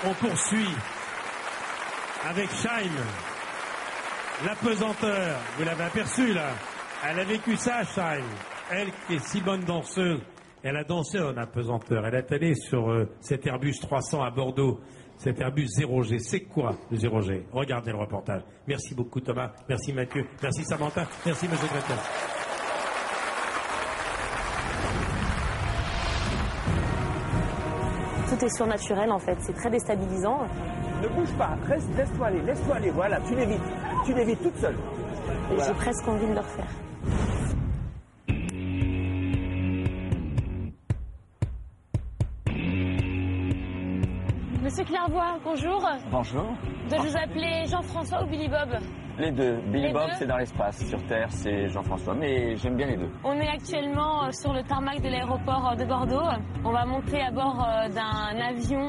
On poursuit avec Shaim. L'apesanteur, vous l'avez aperçu là. Elle a vécu ça, Shaim. Elle qui est si bonne danseuse, elle a dansé en apesanteur. Elle est allée sur cet Airbus 300 à Bordeaux. Cet Airbus 0G, c'est quoi le 0G? Regardez le reportage. Merci beaucoup Thomas, merci Mathieu, merci Samantha, merci Monsieur Gretel. Tout est surnaturel en fait, c'est très déstabilisant. Ne bouge pas, reste, laisse-toi aller, voilà, tu l'évites toute seule. Et voilà. J'ai presque envie de le refaire. Monsieur Clairvoy, bonjour. Bonjour. Dois-je vous appeler Jean-François ou Billy Bob? Les deux. Billy Bob, deux c'est dans l'espace. Sur Terre, c'est Jean-François. Mais j'aime bien les deux. On est actuellement sur le tarmac de l'aéroport de Bordeaux. On va monter à bord d'un avion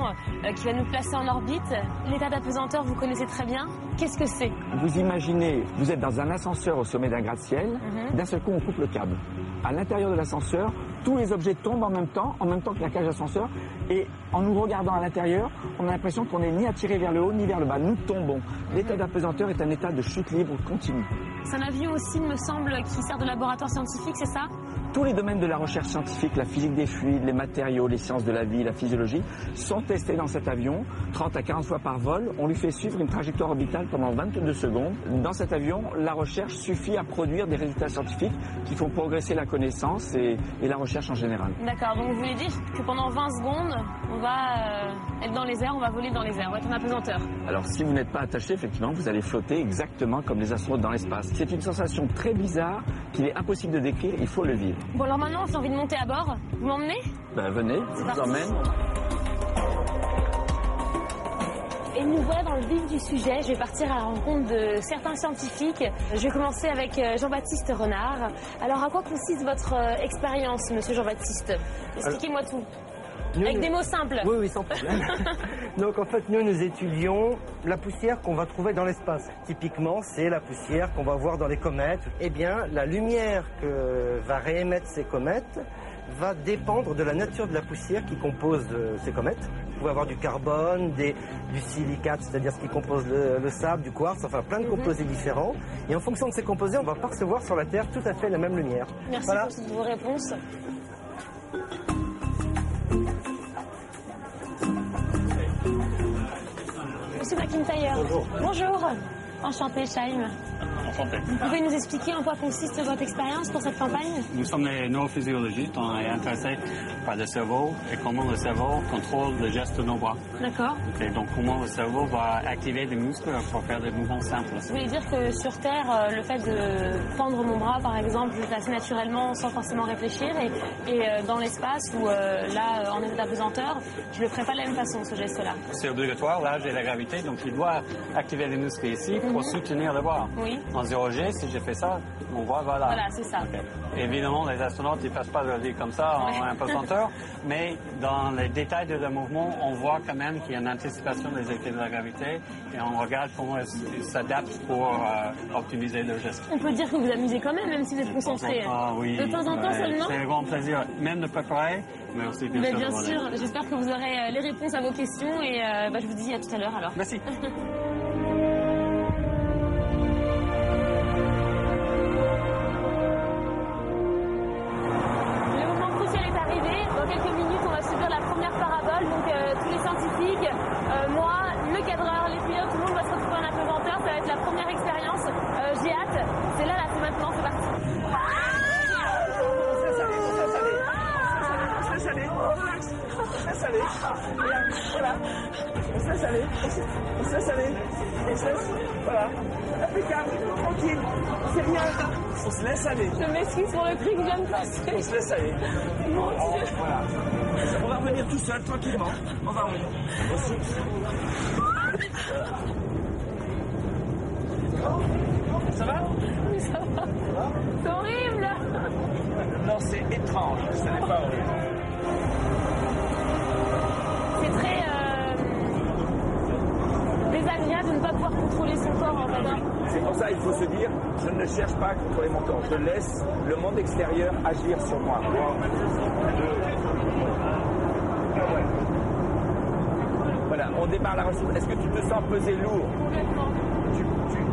qui va nous placer en orbite. L'état d'apesanteur, vous connaissez très bien. Qu'est-ce que c'est? Vous imaginez, vous êtes dans un ascenseur au sommet d'un gratte-ciel. D'un seul coup, on coupe le câble. À l'intérieur de l'ascenseur, tous les objets tombent en même temps que la cage d'ascenseur. Et en nous regardant à l'intérieur, on a l'impression qu'on n'est ni attiré vers le haut ni vers le bas. Nous tombons. L'état d'apesanteur est un état de chute libre continue. C'est un avion aussi, il me semble, qui sert de laboratoire scientifique, c'est ça? Tous les domaines de la recherche scientifique, la physique des fluides, les matériaux, les sciences de la vie, la physiologie, sont testés dans cet avion, 30 à 40 fois par vol. On lui fait suivre une trajectoire orbitale pendant 22 secondes. Dans cet avion, la recherche suffit à produire des résultats scientifiques qui font progresser la connaissance et la recherche en général. D'accord, donc vous voulez dire que pendant 20 secondes, on va être dans les airs, on va voler dans les airs, on va être en apesanteur. Alors si vous n'êtes pas attaché, effectivement, vous allez flotter exactement comme les astronautes dans l'espace. C'est une sensation très bizarre qu'il est impossible de décrire, il faut le vivre. Bon alors maintenant, j'ai envie de monter à bord. Vous m'emmenez? Ben venez, je vous emmène. Et nous voilà dans le vif du sujet. Je vais partir à la rencontre de certains scientifiques. Je vais commencer avec Jean-Baptiste Renard. Alors à quoi consiste votre expérience, monsieur Jean-Baptiste? Expliquez-moi tout. Avec des mots simples. Oui, sans problème. Donc en fait, nous étudions la poussière qu'on va trouver dans l'espace. Typiquement, c'est la poussière qu'on va voir dans les comètes. Eh bien, la lumière que va réémettre ces comètes va dépendre de la nature de la poussière qui compose ces comètes. Vous pouvez avoir du carbone, du silicate, c'est-à-dire ce qui compose le sable, du quartz, enfin plein de composés différents. Et en fonction de ces composés, on va percevoir sur la Terre tout à fait la même lumière. Merci voilà. pour vos réponses. Monsieur McIntyre. Bonjour. Bonjour. Enchanté, Shaim. Enchanté. Vous pouvez nous expliquer en quoi consiste votre expérience pour cette campagne? Nous sommes les neurophysiologistes, on est intéressés par le cerveau et comment le cerveau contrôle le geste de nos bras. D'accord. Et donc comment le cerveau va activer des muscles pour faire des mouvements simples. Vous voulez dire que sur Terre, le fait de prendre mon bras, par exemple, je le fais assez naturellement sans forcément réfléchir et dans l'espace où là, en état d'apesanteur, je le ferai pas de la même façon, ce geste-là. C'est obligatoire, là j'ai la gravité, donc je dois activer les muscles ici pour soutenir le bras. Oui. En 0G, si j'ai fait ça, mon bras va là. Voilà, c'est ça. Okay. Évidemment, les astronautes ne passent pas leur vie comme ça en apesanteur, mais dans les détails de leur mouvement, on voit quand même qu'il y a une anticipation des effets de la gravité et on regarde comment ils s'adaptent pour optimiser leur geste. On peut dire que vous amusez quand même si vous êtes concentré. Ah oui. De temps en temps seulement. C'est un grand plaisir, même de préparer, mais aussi bien sûr. Bien sûr, j'espère que vous aurez les réponses à vos questions et je vous dis à tout à l'heure alors. Merci. Moi, le cadreur, les pilotes, tout le monde va se retrouver en apesanteur. Ça va être la première expérience. J'ai hâte. C'est là, c'est maintenant, c'est parti. Voilà. Impeccable, tranquille, c'est rien. On se laisse aller. Je m'excuse pour le cri que je viens de passer. On se laisse aller. Mon Dieu. Voilà. On va revenir tout seul, tranquillement. On va revenir. Ça va? Oui, ça va. C'est horrible. Non, c'est étrange. Ce n'est pas horrible. C'est très désagréable de ne pas pouvoir contrôler son corps en fait. C'est pour ça qu'il faut se dire, je ne cherche pas à contrôler mon corps. Je laisse le monde extérieur agir sur moi. Voilà, on démarre la recette. Est-ce que tu te sens peser lourd? Complètement.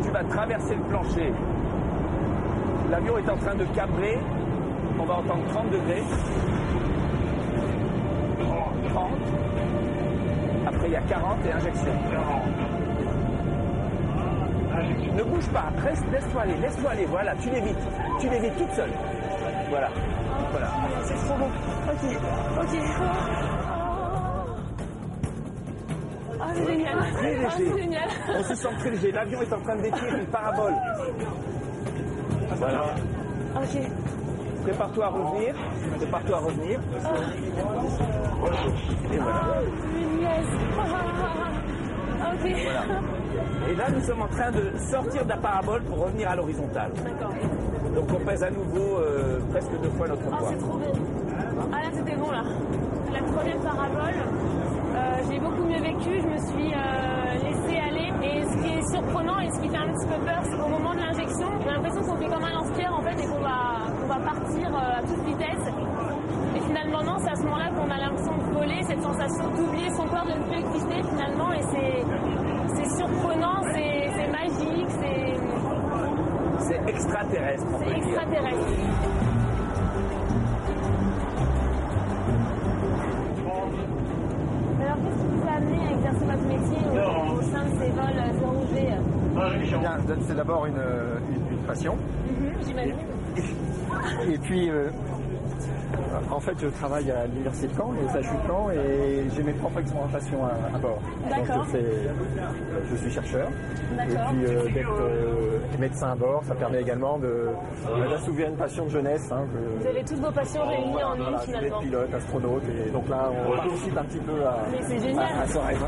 Tu vas traverser le plancher. L'avion est en train de cabrer. On va entendre 30 degrés. 30. Après, il y a 40 et injection. Ne bouge pas, reste, laisse-toi aller, voilà, tu l'évites toute seule. Voilà. C'est trop bon. Ok. Ah, c'est génial. Très léger. C'est génial. On se sent très léger. L'avion est en train de décrire une parabole. Voilà. Ok. Prépare-toi à revenir. Et voilà. Yes. Ok. Voilà. Et là, nous sommes en train de sortir de la parabole pour revenir à l'horizontale. D'accord. Donc on pèse à nouveau presque 2 fois notre Ah, poids. c'est trop bon. Ah, là, c'était bon, là. La première parabole, j'ai beaucoup mieux vécu. Je me suis laissée aller. Et ce qui est surprenant et ce qui fait un petit peu peur, c'est qu'au moment de l'injection, j'ai l'impression qu'on fait comme un lance-pierre, en fait, et qu'on va partir à toute vitesse. Et finalement, non, c'est à ce moment-là qu'on a l'impression de voler, cette sensation d'oublier son corps, de ne plus exister, finalement. Et c'est surprenant, c'est magique, C'est extraterrestre. On peut c'est le dire. extraterrestre. Alors, qu'est-ce qui vous a amené à exercer votre métier au sein de ces vols 0G? Bien, c'est d'abord une passion. J'imagine. Et puis, en fait, je travaille à l'université de Caen, les SHU de Caen, et j'ai mes propres expérimentations à bord. D'accord. Donc, je suis chercheur. D'accord. Et puis, d'être médecin à bord, ça permet également d'assouvir une passion de jeunesse. Hein, Vous avez toutes vos passions réunies en une, voilà, je voulais finalement. être pilote, astronaute, et donc là, on participe un petit peu Mais c'est génial. à ce rêve.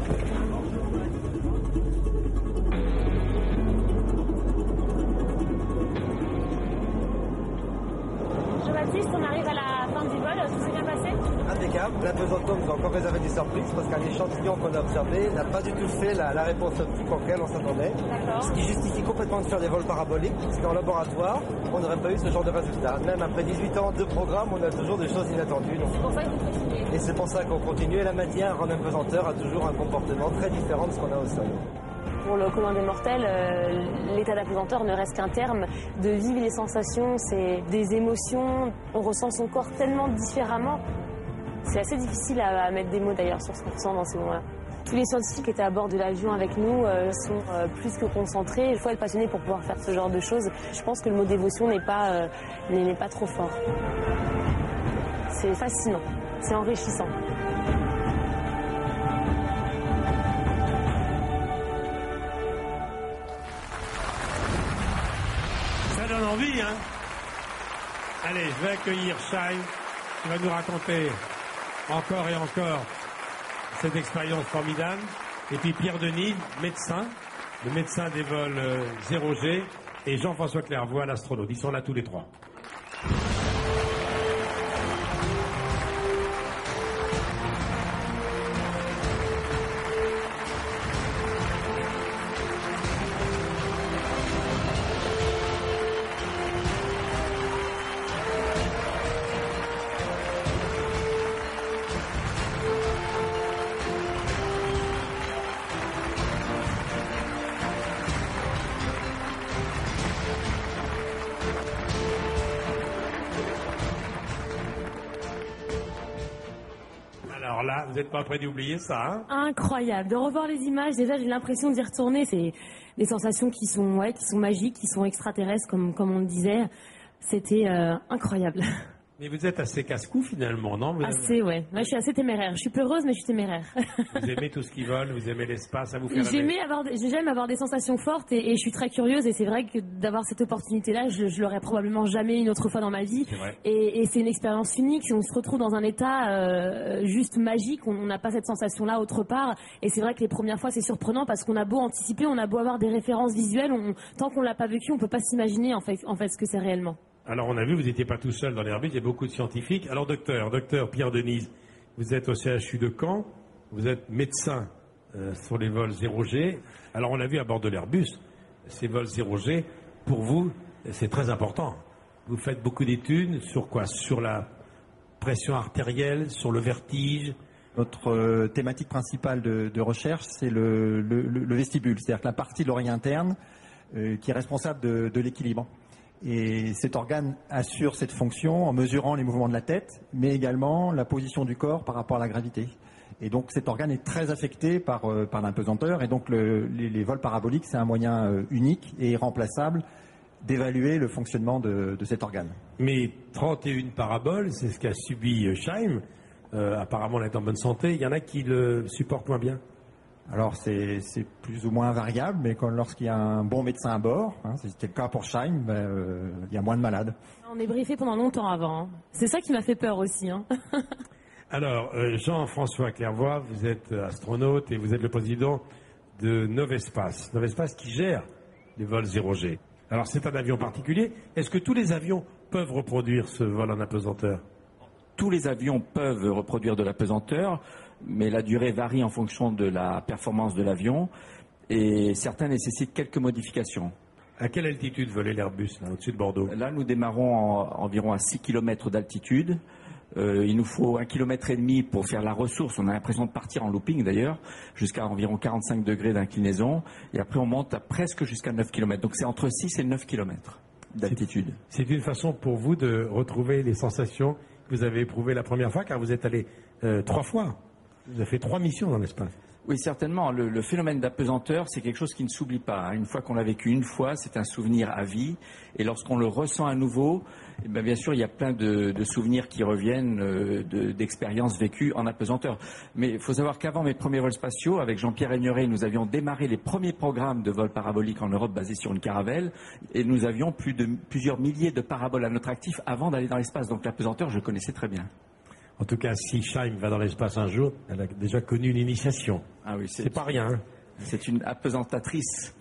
Jean-Baptiste, on arrive à la fin du vol, tout s'est bien passé? Impeccable. La pesanteur nous a encore réservé des surprises parce qu'un échantillon qu'on a observé n'a pas du tout fait la réponse optique auquel on s'attendait. D'accord. Ce qui justifie complètement de faire des vols paraboliques, parce qu'en laboratoire, on n'aurait pas eu ce genre de résultat. Même après 18 ans de programme, on a toujours des choses inattendues. Donc, C'est pour ça que vous continuez. et c'est pour ça qu'on continue. Et la matière en apesanteur a toujours un comportement très différent de ce qu'on a au sol. Pour le commun des mortels, l'état d'apesanteur ne reste qu'un terme. De vivre les sensations, c'est des émotions. On ressent son corps tellement différemment. C'est assez difficile à mettre des mots d'ailleurs sur ce qu'on ressent dans ces moments-là. Tous les scientifiques qui étaient à bord de l'avion avec nous sont plus que concentrés. Il faut être passionné pour pouvoir faire ce genre de choses. Je pense que le mot dévotion n'est pas trop fort. C'est fascinant, c'est enrichissant. Ça donne envie, hein? Allez, je vais accueillir Shai, qui va nous raconter encore et encore cette expérience formidable. Et puis Pierre Denis, médecin, le médecin des vols 0G, et Jean-François Clairvoy, l'astronaute. Ils sont là tous les trois. Alors là, vous n'êtes pas prêts d'oublier ça, hein? Incroyable. De revoir les images, déjà j'ai l'impression d'y retourner. C'est des sensations qui sont magiques, qui sont extraterrestres, comme on le disait. C'était incroyable. Mais vous êtes assez casse-cou finalement, non? Assez, ouais. Là, je suis assez téméraire. Je suis peureuse, mais je suis téméraire. Vous aimez tout ce qui vole, vous aimez l'espace, ça vous fait rêver. J'aime avoir des sensations fortes et je suis très curieuse. Et c'est vrai que d'avoir cette opportunité-là, je l'aurais probablement jamais une autre fois dans ma vie. C'est vrai. Et c'est une expérience unique. Si on se retrouve dans un état juste magique, on n'a pas cette sensation-là autre part. Et c'est vrai que les premières fois, c'est surprenant parce qu'on a beau anticiper, on a beau avoir des références visuelles, tant qu'on l'a pas vécu, on peut pas s'imaginer en fait ce que c'est réellement. Alors on a vu, vous n'étiez pas tout seul dans l'Airbus, il y a beaucoup de scientifiques. Alors docteur Pierre Denis, vous êtes au CHU de Caen, vous êtes médecin sur les vols 0G. Alors on a vu à bord de l'Airbus, ces vols 0G, pour vous, c'est très important. Vous faites beaucoup d'études sur quoi? Sur la pression artérielle, sur le vertige, Notre thématique principale de recherche, c'est le vestibule, c'est-à-dire que la partie de l'oreille interne qui est responsable de l'équilibre. Et cet organe assure cette fonction en mesurant les mouvements de la tête, mais également la position du corps par rapport à la gravité. Et donc cet organe est très affecté par l'impesanteur. Et donc les vols paraboliques, c'est un moyen unique et irremplaçable d'évaluer le fonctionnement de cet organe. Mais 31 paraboles, c'est ce qu'a subi Scheim. Apparemment, elle est en bonne santé. Il y en a qui le supportent moins bien. Alors c'est plus ou moins variable, mais lorsqu'il y a un bon médecin à bord, c'était le cas pour Scheim, il y a moins de malades. On est briefé pendant longtemps avant. Hein. C'est ça qui m'a fait peur aussi. Hein. Alors, Jean-François Clairvoy, vous êtes astronaute et vous êtes le président de Novespace. Novespace qui gère les vols 0G. Alors, c'est un avion particulier. Est-ce que tous les avions peuvent reproduire ce vol en apesanteur? Tous les avions peuvent reproduire de la pesanteur, mais la durée varie en fonction de la performance de l'avion et certains nécessitent quelques modifications. À quelle altitude volait l'Airbus, au-dessus de Bordeaux? Là, nous démarrons environ à 6 km d'altitude. Il nous faut 1,5 km pour faire la ressource. On a l'impression de partir en looping d'ailleurs, jusqu'à environ 45 degrés d'inclinaison. Et après, on monte à presque jusqu'à 9 km. Donc c'est entre 6 et 9 km d'altitude. C'est une façon pour vous de retrouver les sensations que vous avez éprouvées la première fois, car vous êtes allé 3 fois. Vous avez fait 3 missions dans l'espace. Oui, certainement. Le phénomène d'apesanteur, c'est quelque chose qui ne s'oublie pas. Une fois qu'on l'a vécu une fois, c'est un souvenir à vie. Et lorsqu'on le ressent à nouveau, eh bien sûr, il y a plein de souvenirs qui reviennent d'expériences vécues en apesanteur. Mais il faut savoir qu'avant mes premiers vols spatiaux, avec Jean-Pierre Aigneret, nous avions démarré les premiers programmes de vols paraboliques en Europe basés sur une caravelle. Et nous avions plusieurs milliers de paraboles à notre actif avant d'aller dans l'espace. Donc l'apesanteur, je connaissais très bien. En tout cas, si Scheim va dans l'espace un jour, elle a déjà connu une initiation. Ah oui, c'est pas rien. Hein. C'est une apesentatrice.